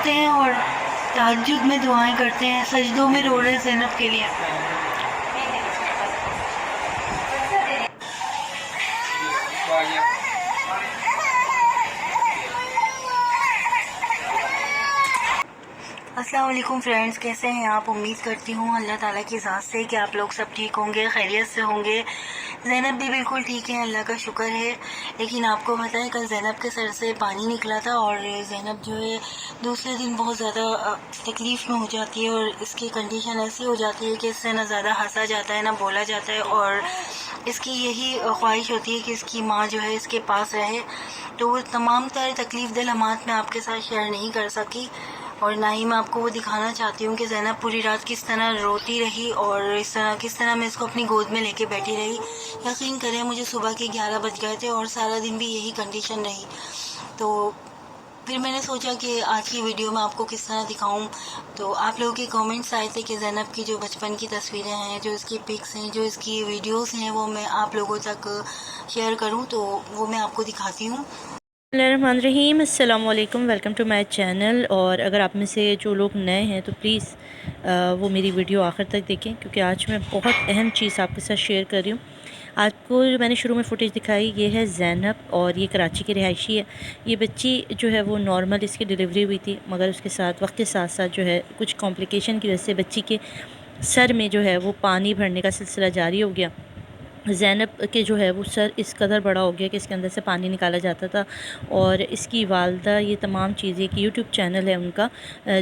उठते हैं और तहज्जुद में दुआएं करते हैं, सजदों में रो रहे हैं ज़ैनब के लिए। अस्सलाम वालेकुम फ्रेंड्स, कैसे हैं आप? उम्मीद करती हूँ अल्लाह ताला की ज़ात से कि आप लोग सब ठीक होंगे, खैरियत से होंगे। ज़ैनब भी बिल्कुल ठीक है, अल्लाह का शुक्र है। लेकिन आपको पता है कल ज़ैनब के सर से पानी निकला था और ज़ैनब जो है दूसरे दिन बहुत ज़्यादा तकलीफ़ में हो जाती है और इसकी कंडीशन ऐसी हो जाती है कि इससे ना ज़्यादा हंसा जाता है ना बोला जाता है और इसकी यही ख्वाहिश होती है कि इसकी माँ जो है इसके पास रहे। तो वो तमाम तर तकलीफ़ दिल लम्हात मैं आपके साथ शेयर नहीं कर सकी और ना ही मैं आपको वो दिखाना चाहती हूँ कि ज़ैनब पूरी रात किस तरह रोती रही और किस तरह मैं इसको अपनी गोद में लेके बैठी रही। यकीन करें मुझे सुबह के 11 बज गए थे और सारा दिन भी यही कंडीशन रही। तो फिर मैंने सोचा कि आज की वीडियो में आपको किस तरह दिखाऊं। तो आप लोगों के कमेंट्स आए थे कि ज़ैनब की जो बचपन की तस्वीरें हैं, जो इसकी पिक्स हैं, जो इसकी वीडियोस हैं, वो मैं आप लोगों तक शेयर करूं, तो वो मैं आपको दिखाती हूँ। बिस्मिल्लाहिर्रहमानिर्रहीम, अस्सलाम वालेकुम, वेलकम टू माय चैनल। और अगर आप में से जो लोग नए हैं तो प्लीज़ वो मेरी वीडियो आखिर तक देखें, क्योंकि आज मैं बहुत अहम चीज़ आपके साथ शेयर कर रही हूँ। आपको जो मैंने शुरू में फुटेज दिखाई, ये है ज़ैनब और ये कराची की रिहायशी है। ये बच्ची जो है वो नॉर्मल इसकी डिलीवरी हुई थी, मगर उसके साथ वक्त के साथ साथ जो है कुछ कॉम्प्लिकेशन की वजह से बच्ची के सर में जो है वो पानी भरने का सिलसिला जारी हो गया। ज़ैनब के जो है वो सर इस कदर बड़ा हो गया कि इसके अंदर से पानी निकाला जाता था। और इसकी वालदा ये तमाम चीज़ें, एक यूट्यूब चैनल है उनका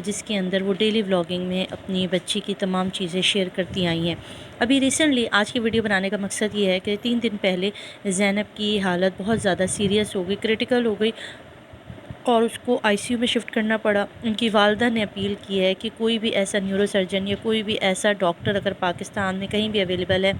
जिसके अंदर वो डेली व्लॉगिंग में अपनी बच्ची की तमाम चीज़ें शेयर करती आई हैं। अभी रिसेंटली आज की वीडियो बनाने का मकसद ये है कि 3 दिन पहले ज़ैनब की हालत बहुत ज़्यादा सीरियस हो गई, क्रिटिकल हो गई और उसको आईसीयू में शिफ्ट करना पड़ा। उनकी वालदा ने अपील की है कि कोई भी ऐसा न्यूरो सर्जन या कोई भी ऐसा डॉक्टर अगर पाकिस्तान में कहीं भी अवेलेबल है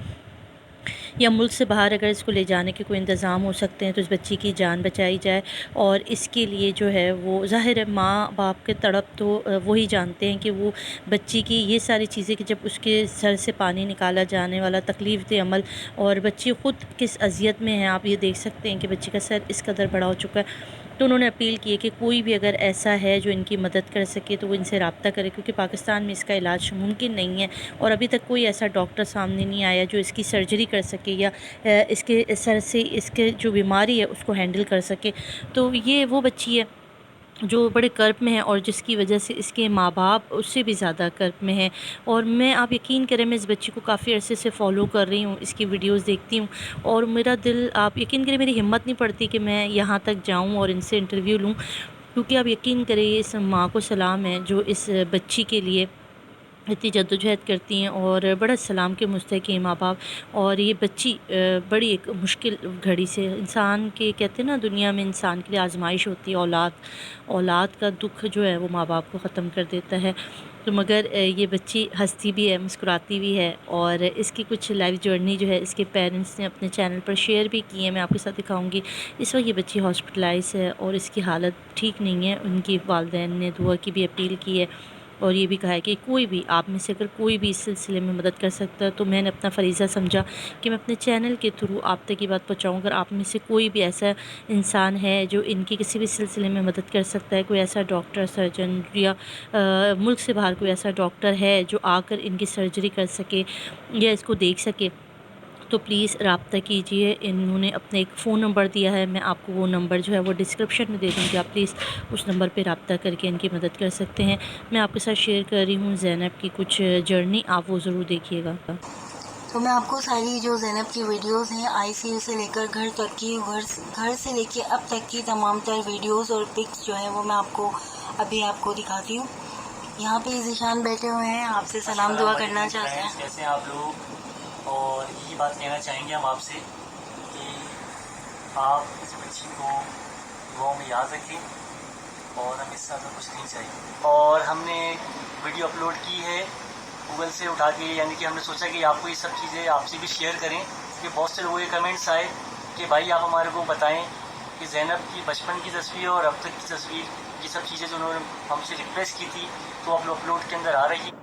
या मुल्क से बाहर अगर इसको ले जाने के कोई इंतज़ाम हो सकते हैं तो इस बच्ची की जान बचाई जाए। और इसके लिए जो है वो ज़ाहिर है माँ बाप के तड़प तो वही जानते हैं कि वो बच्ची की ये सारी चीज़ें कि जब उसके सर से पानी निकाला जाने वाला तकलीफ़ दे अमल, और बच्ची ख़ुद किस अज़ियत में है आप ये देख सकते हैं कि बच्ची का सर इस कदर बड़ा हो चुका है। तो उन्होंने अपील की है कि कोई भी अगर ऐसा है जो इनकी मदद कर सके तो वो इनसे रब्ता करे, क्योंकि पाकिस्तान में इसका इलाज मुमकिन नहीं है और अभी तक कोई ऐसा डॉक्टर सामने नहीं आया जो इसकी सर्जरी कर सके या इसके सर से इसके जो बीमारी है उसको हैंडल कर सके। तो ये वो बच्ची है जो बड़े कर्ब में है और जिसकी वजह से इसके माँ बाप उससे भी ज़्यादा कर्ब में है। और मैं, आप यकीन करें, मैं इस बच्ची को काफ़ी अरसे से फ़ॉलो कर रही हूँ, इसकी वीडियोस देखती हूँ और मेरा दिल, आप यकीन करें, मेरी हिम्मत नहीं पड़ती कि मैं यहाँ तक जाऊँ और इनसे इंटरव्यू लूँ, क्योंकि आप यकीन करें इस माँ को सलाम है जो इस बच्ची के लिए इतनी जद्दोजहद करती हैं और बड़ा सलाम के मुस्तहिक़ हैं माँ बाप। और ये बच्ची बड़ी एक मुश्किल घड़ी से इंसान के, कहते हैं ना, दुनिया में इंसान के लिए आजमाइश होती है। औलाद का दुख जो है वो माँ बाप को ख़त्म कर देता है। तो मगर ये बच्ची हंसती भी है, मुस्कुराती भी है और इसकी कुछ लाइफ जर्नी जो है इसके पेरेंट्स ने अपने चैनल पर शेयर भी की है, मैं आपके साथ दिखाऊंगी। इस वक्त ये बच्ची हॉस्पिटलाइज है और इसकी हालत ठीक नहीं है। उनकी वालिदैन ने दुआ की भी अपील की है और ये भी कहा है कि कोई भी आप में से अगर कोई भी इस सिलसिले में मदद कर सकता है तो मैंने अपना फ़रीज़ा समझा कि मैं अपने चैनल के थ्रू आप तक ये बात पहुँचाऊँ। अगर आप में से कोई भी ऐसा इंसान है जो इनकी किसी भी सिलसिले में मदद कर सकता है, कोई ऐसा डॉक्टर, सर्जन या मुल्क से बाहर कोई ऐसा डॉक्टर है जो आकर इनकी सर्जरी कर सके या इसको देख सके, तो प्लीज़ रब्ता कीजिए। इन्होंने अपने एक फ़ोन नंबर दिया है, मैं आपको वो नंबर जो है वो डिस्क्रिप्शन में दे दूँगी, आप प्लीज़ उस नंबर पे रब्ता करके इनकी मदद कर सकते हैं। मैं आपके साथ शेयर कर रही हूँ ज़ैनब की कुछ जर्नी, आप वो ज़रूर देखिएगा। तो मैं आपको सारी जो ज़ैनब की वीडियोस हैं, आईसीयू से लेकर घर तक की, घर से लेके अब तक की तमाम तर वीडियोस और पिक्स जो है वो मैं आपको दिखाती हूँ। यहाँ पे ज़ीशान बैठे हुए हैं, आपसे सलाम दुआ करना चाहते हैं। कैसे हैं आप लोग? और यही बात कहना चाहेंगे हम आपसे कि आप इस बच्ची को दुआओं में याद रखें और हमें इससे ज़्यादा कुछ नहीं चाहिए। और हमने वीडियो अपलोड की है गूगल से उठा के, यानी कि हमने सोचा कि आपको ये सब चीज़ें आपसे भी शेयर करें, क्योंकि बहुत से लोगों के कमेंट्स आए कि भाई आप हमारे को बताएं कि ज़ैनब की बचपन की तस्वीर और अब तक की तस्वीर, ये सब चीज़ें जो उन्होंने हमसे रिक्वेस्ट की थी तो अपलोड के अंदर आ रही है।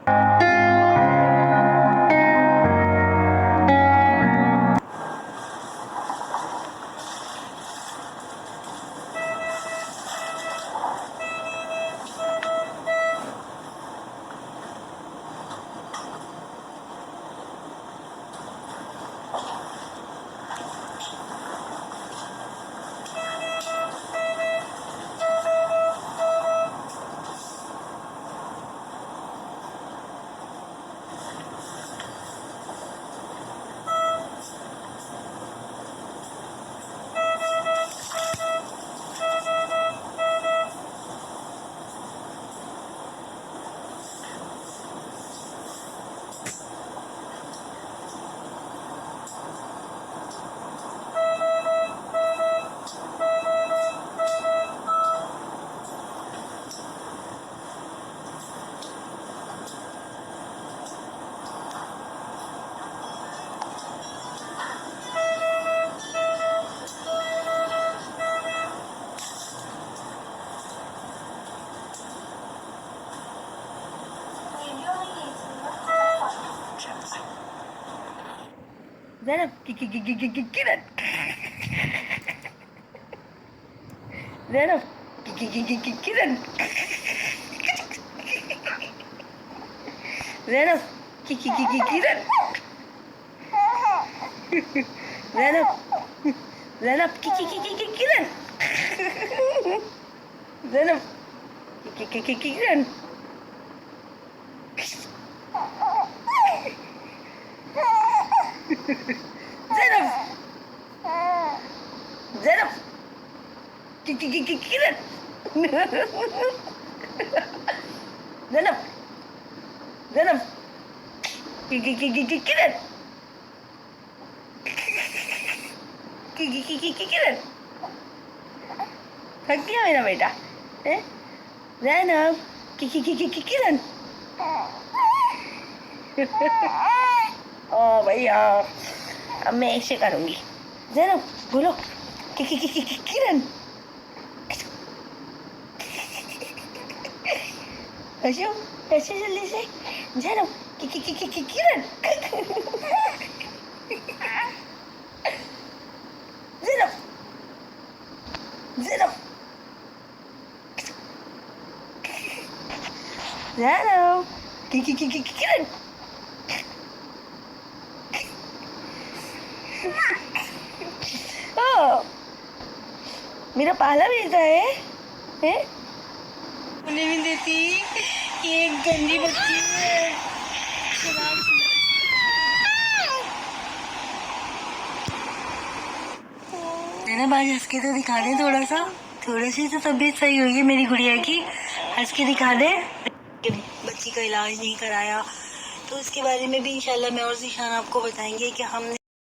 ज़ैनब किरण, ज़ैनब किरण, ज़ैनब किरण, ज़ैनब, ज़ैनब किरण, ज़ैनब किरण, ज़ैनब, ज़ैनब किरण, ज़ैनब, ज़ैनब किरण, किरण, थक गया मेरा बेटा, हैं? ज़ैनब किरण, ओ भैया, अब मैं ऐसे करूँगी। ज़ैनब बोलो किरण, हंसो हंसो जल्दी से। ज़ैनब किरण, ज़ैनब, ज़ैनब, ज़ैनब किरण, ओ मेरा पाला बेटा है, हैं? उन्हें भी देती, ये एक गंदी बच्ची है। ज़ैनब आज हंस के तो दिखा दे थोड़ा सा, थोड़ी सी तो तबीयत सही होगी मेरी गुड़िया की, हंस के दिखा दे। बच्ची का इलाज नहीं कराया तो उसके बारे में भी इंशाल्लाह मैं और ज़ीशान आपको बताएंगे कि हमने